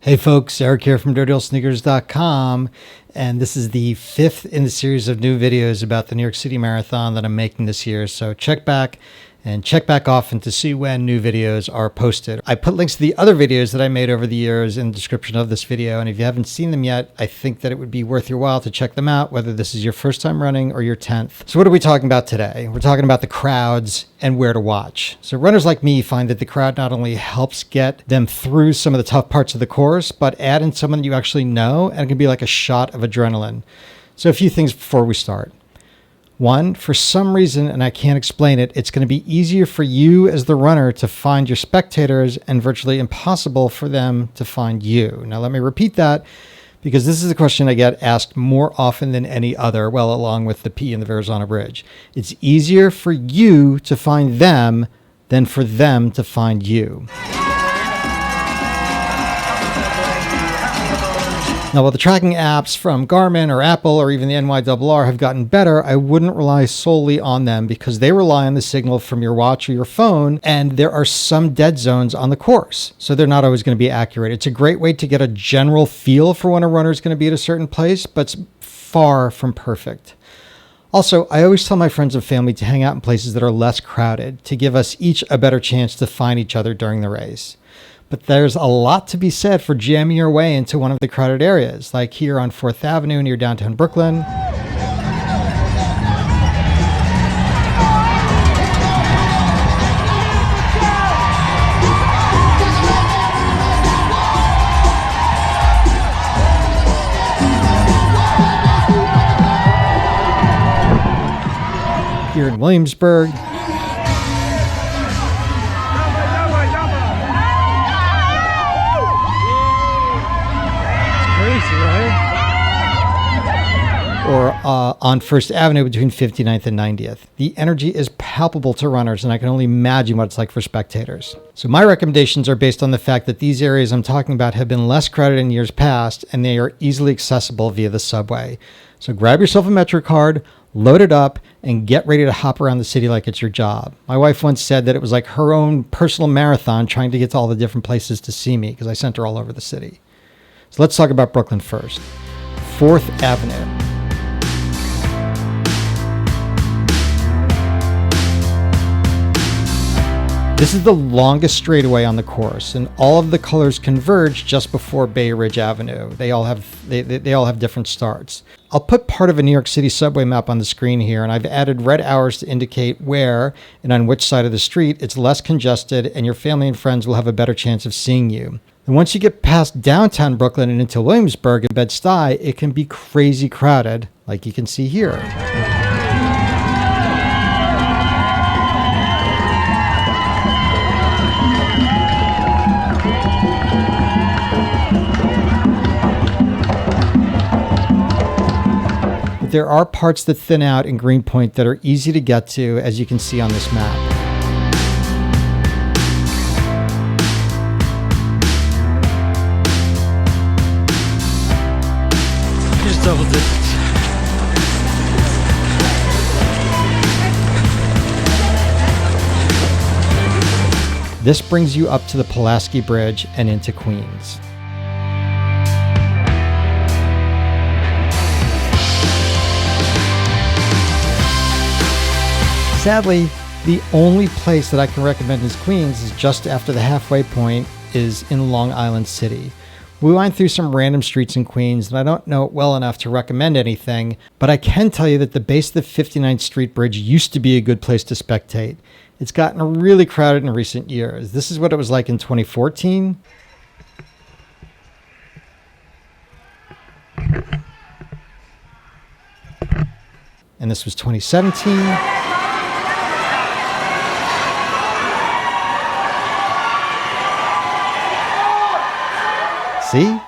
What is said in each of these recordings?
Hey folks, Eric here from DirtyOldSneakers.com, and this is the fifth in the series of new videos about the New York City Marathon that I'm making this year. So check back often to see when new videos are posted. I put links to the other videos that I made over the years in the description of this video, and if you haven't seen them yet, I think that it would be worth your while to check them out, whether this is your first time running or your 10th. So what are we talking about today? We're talking about the crowds and where to watch. So runners like me find that the crowd not only helps get them through some of the tough parts of the course, but add in someone that you actually know, and it can be like a shot of adrenaline. So a few things before we start. One, for some reason, and I can't explain it, it's going to be easier for you as the runner to find your spectators and virtually impossible for them to find you. Now, let me repeat that because this is a question I get asked more often than any other, well, along with the P in the Verrazano Bridge. It's easier for you to find them than for them to find you. Now, while the tracking apps from Garmin or Apple or even the NYRR have gotten better, I wouldn't rely solely on them because they rely on the signal from your watch or your phone, and there are some dead zones on the course, so they're not always going to be accurate. It's a great way to get a general feel for when a runner is going to be at a certain place, but it's far from perfect. Also, I always tell my friends and family to hang out in places that are less crowded to give us each a better chance to find each other during the race. But there's a lot to be said for jamming your way into one of the crowded areas, like here on 4th Avenue near downtown Brooklyn. Here in Williamsburg. Or on 1st Avenue between 59th and 90th. The energy is palpable to runners, and I can only imagine what it's like for spectators. So my recommendations are based on the fact that these areas I'm talking about have been less crowded in years past, and they are easily accessible via the subway. So grab yourself a Metro card, load it up, and get ready to hop around the city like it's your job. My wife once said that it was like her own personal marathon trying to get to all the different places to see me, because I sent her all over the city. So let's talk about Brooklyn first. 4th Avenue. This is the longest straightaway on the course, and all of the colors converge just before Bay Ridge Avenue. They all have different starts. I'll put part of a New York City subway map on the screen here, and I've added red hours to indicate where and on which side of the street it's less congested, and your family and friends will have a better chance of seeing you. And once you get past downtown Brooklyn and into Williamsburg and Bed-Stuy, it can be crazy crowded, like you can see here. There are parts that thin out in Greenpoint that are easy to get to, as you can see on this map. Here's double digits. This brings you up to the Pulaski Bridge and into Queens. Sadly, the only place that I can recommend is Queens is just after the halfway point is in Long Island City. We went through some random streets in Queens, and I don't know it well enough to recommend anything, but I can tell you that the base of the 59th Street Bridge used to be a good place to spectate. It's gotten really crowded in recent years. This is what it was like in 2014. And this was 2017. See?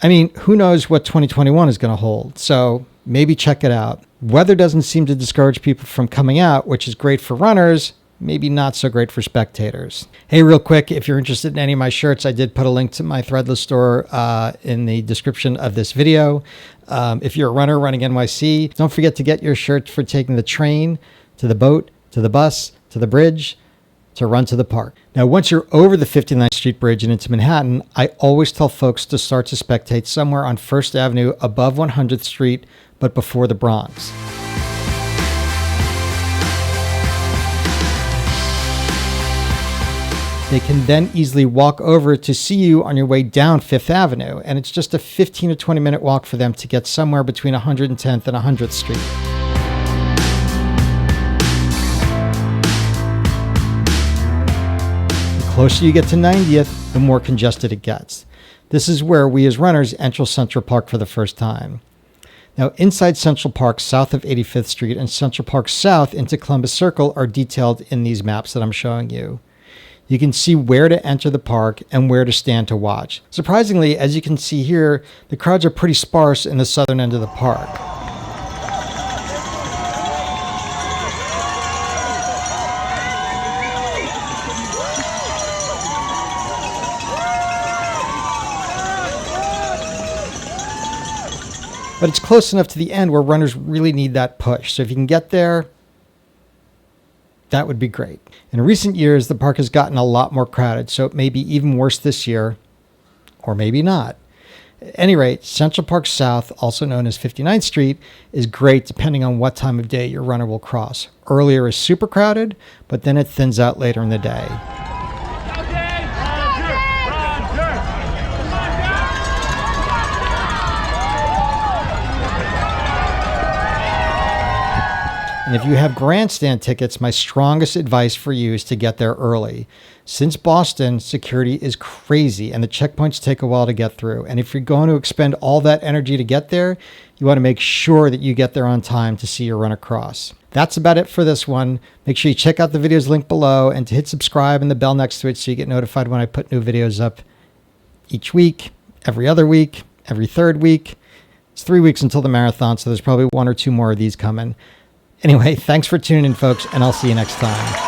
I mean, who knows what 2021 is going to hold, so maybe check it out. Weather doesn't seem to discourage people from coming out, which is great for runners, maybe not so great for spectators. Hey, real quick, if you're interested in any of my shirts, I did put a link to my Threadless store in the description of this video. If you're a runner running NYC, don't forget to get your shirt for taking the train, to the boat, to the bus, to the bridge, to run to the park. Now, once you're over the 59th Street Bridge and into Manhattan, I always tell folks to start to spectate somewhere on First Avenue above 100th Street, but before the Bronx. They can then easily walk over to see you on your way down Fifth Avenue, and it's just a 15 to 20 minute walk for them to get somewhere between 110th and 100th Street. The closer you get to 90th, the more congested it gets. This is where we as runners enter Central Park for the first time. Now, inside Central Park, south of 85th Street, and Central Park South into Columbus Circle are detailed in these maps that I'm showing you. You can see where to enter the park and where to stand to watch. Surprisingly, as you can see here, the crowds are pretty sparse in the southern end of the park. But it's close enough to the end where runners really need that push. So if you can get there, that would be great. In recent years, the park has gotten a lot more crowded, so it may be even worse this year, or maybe not. At any rate, Central Park South, also known as 59th Street, is great depending on what time of day your runner will cross. Earlier is super crowded, but then it thins out later in the day. And if you have grandstand tickets, my strongest advice for you is to get there early. Since Boston, security is crazy and the checkpoints take a while to get through. And if you're going to expend all that energy to get there, you want to make sure that you get there on time to see your run across. That's about it for this one. Make sure you check out the videos linked below and to hit subscribe and the bell next to it so you get notified when I put new videos up each week, every other week, every third week. It's 3 weeks until the marathon, so there's probably 1 or 2 more of these coming. Anyway, thanks for tuning in, folks, and I'll see you next time.